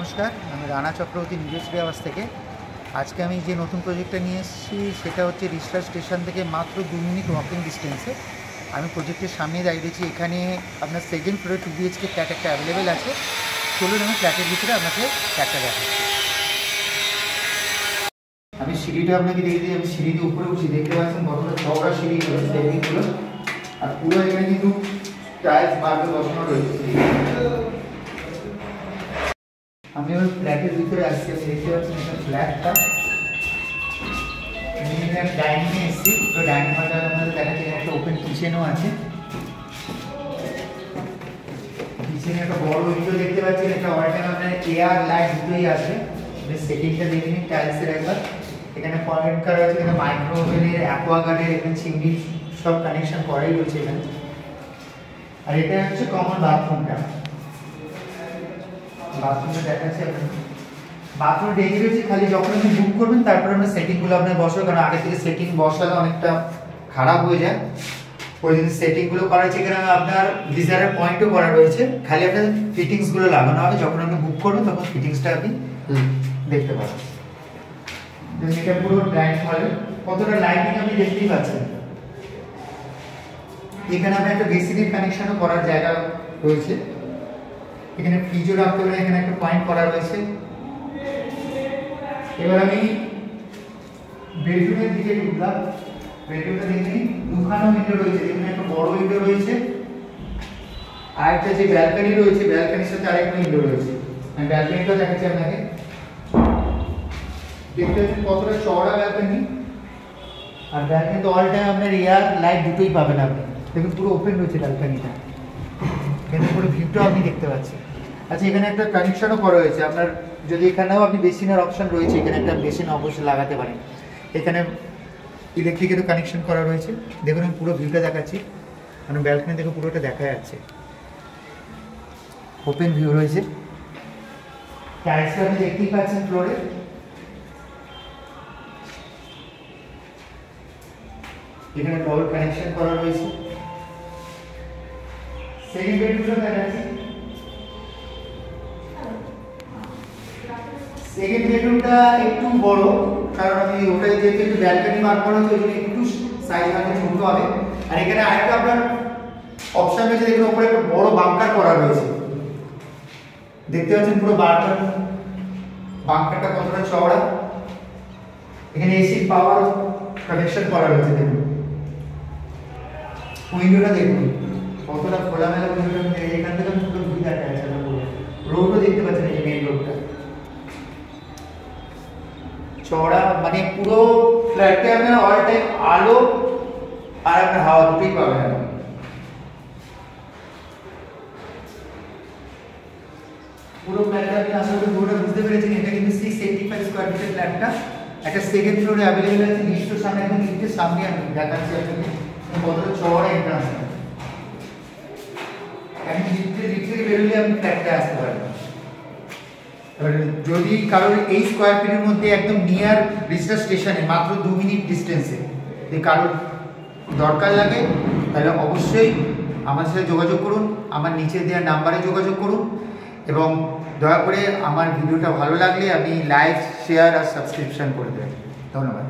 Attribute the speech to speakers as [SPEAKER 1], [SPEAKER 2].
[SPEAKER 1] নমস্কার, আমি রানা চক্রবর্তী নিজশ্রী আবাস থেকে। আজকে আমি যে নতুন প্রজেক্টটা নিয়ে এসেছি সেটা হচ্ছে রিস্টার স্টেশন থেকে মাত্র 2 মিনিট ওয়াকিং ডিস্টেন্সে। আমি প্রজেক্টের সামনে দাঁড়িয়ে রয়েছি। এখানে আপনার সেকেন্ড ফ্লোরে 2 BHK ফ্ল্যাট একটা অ্যাভেলেবেল আছে। চলুন আমি ফ্ল্যাটের ভিতরে আপনাকে ফ্ল্যাটটা দেখাচ্ছি। আমি সিঁড়িটা আপনাকে দেখে দিই। আমি সিঁড়িতে উপরে উঠছি, দেখতে পাচ্ছেন কতটা চওড়া সিঁড়িগুলো, সেটিংগুলো। আর পুরো এখানে কিন্তু টাইলস মার্বেল বসানো রয়েছে। আমি ওই ফ্ল্যাটের ভিতরে আসছি। আমি দেখতে পাচ্ছি এটা ফ্ল্যাটটা ডাইনিংয়ে এসেছি। তো ডাইনিং হলটা আপনাদের দেখাচ্ছি। একটা ওপেন কিচেনও আছে। কিচেনে একটা বড় উইন্ডো দেখতে পাচ্ছেন। একটা অল টাইম আপনার এয়ার লাইট দুটোই আছে। সেটিংটা দেখে নিন টাইলসের একবার। এখানে পয়েন্ট করা আছে, এখানে মাইক্রোওভেনের, অ্যাকোয়াগার্ডের, এখানে চিমনি সব কানেকশন করাই রয়েছে এখানে। আর এটা হচ্ছে কমন বাথরুমটা। বাথরুমটা দেখাচ্ছি আপনাকে। বাথরুম রেডি রয়েছে, খালি যখন আপনি বুক করবেন তারপর আমরা সেটিংগুলো আপনার বসাবো। কারণ আগে থেকে সেটিং বসালে অনেকটা খারাপ হয়ে যায়। ওই জন্য সেটিংগুলো করা হয়েছে। এখানে আপনার গিজারের পয়েন্টও করা রয়েছে, খালি আপনার ফিটিংসগুলো লাগানো হবে। যখন আপনি বুক করবেন তখন ফিটিংসটা আপনি দেখতে পাবেন। এটা পুরো ডাইনিং হলে কতটা লাইটিং আপনি দেখতেই পাচ্ছেন। এখানে আপনি একটা বেসিনের কানেকশনও করার জায়গা রয়েছে। এখানে ফ্রিজও রাখতে পারেন। এখানে একটা পয়েন্ট করা রয়েছে। এবার আমি বেডরুমের দিকে ঢুকলাম। বেডরুমটা দেখি দুখানা উইন্ডো রয়েছে। এখানে একটা বড় উইন্ডো রয়েছে, আর একটা যে ব্যালকনি রয়েছে, ব্যালকনির সাথে আরেকটা উইন্ডো রয়েছে। আমি ব্যালকনিটা দেখাচ্ছি আপনাকে। দেখতে পাচ্ছেন কতটা চওড়া ব্যালকনি। আর ব্যালকনিতে অল টাইম আপনার এয়ার লাইট দুটোই পাবেন আপনি। দেখুন পুরো ওপেন রয়েছে ব্যালকনিটা। এখানে পুরো ভিউটাও আপনি দেখতে পাচ্ছেন। আচ্ছা, এখানে একটা কানেকশনও করা হয়েছে আপনার। যদি এখানেও আপনি বেসিনের অপশন রয়েছে, এখানে একটা বেসিন অবশ্যই লাগাতে পারেন। এখানে ইলেকট্রিকেরও কানেকশন করা রয়েছে। দেখুন আমি পুরো ভিউটা দেখাচ্ছি। মানে ব্যালকনি থেকে পুরোটা দেখা যাচ্ছে। ওপেন ভিউ রয়েছে। টাইলসটা আপনি দেখতেই পাচ্ছেন ফ্লোরে। এখানে ডবল কানেকশন করা রয়েছে। সেকেন্ড বেডরুমটা দেখাচ্ছি। সেকেন্ড বেডরুমটা একটু বড়, কারণ আমি ওটাই যেহেতু একটু ব্যালকনি মার্ক করা হয়েছে, ওই জন্য একটু সাইজ আমাকে ছোট হবে। আর এখানে আরেকটা আপনার অপশন রয়েছে। দেখুন উপরে একটা বড় বাঙ্কার করা রয়েছে। দেখতে পাচ্ছেন পুরো বাঙ্কারটা কতটা চওড়া। এখানে এসি পাওয়ার কানেকশন করা রয়েছে। দেখুন উইন্ডোটা দেখুন কতটা খোলামেলা উইন্ডোটা। এখান থেকে পুরো ভিউ দেখা যাচ্ছে। রোডও দেখতে পাচ্ছেন, এই যে মেইন রোডটা চওড়া। মানে পুরো ফ্ল্যাটে আপনার অল টাইম আলো আর আপনার হাওয়া দুটোই পাবেন। পুরো ফ্ল্যাটটা আপনি আশা করি পুরোটা বুঝতে পেরেছেন। এটা কিন্তু 685 স্কয়ার ফিটের ফ্ল্যাটটা। একটা সেকেন্ড ফ্লোরে অ্যাভেলেবেল আছে। লিফটের সামনে, এখন লিফটের সামনে আমি দেখাচ্ছি আপনাকে কতটা চওড়া এন্ট্রান্স। আমি লিফট থেকে বেরোলে আপনি ফ্ল্যাটে আসতে পারবেন। এবার যদি কারোর এই স্কোয়ার ফিটের মধ্যে একদম নিয়ার রিস্টার স্টেশনে মাত্র 2 মিনিট ডিস্টেন্সে যদি কারোর দরকার লাগে, তাহলে অবশ্যই আমার সাথে যোগাযোগ করুন। আমার নিচে দেওয়া নাম্বারে যোগাযোগ করুন। এবং দয়া করে আমার ভিডিওটা ভালো লাগলে আপনি লাইক, শেয়ার আর সাবস্ক্রিপশন করে দেবেন। ধন্যবাদ।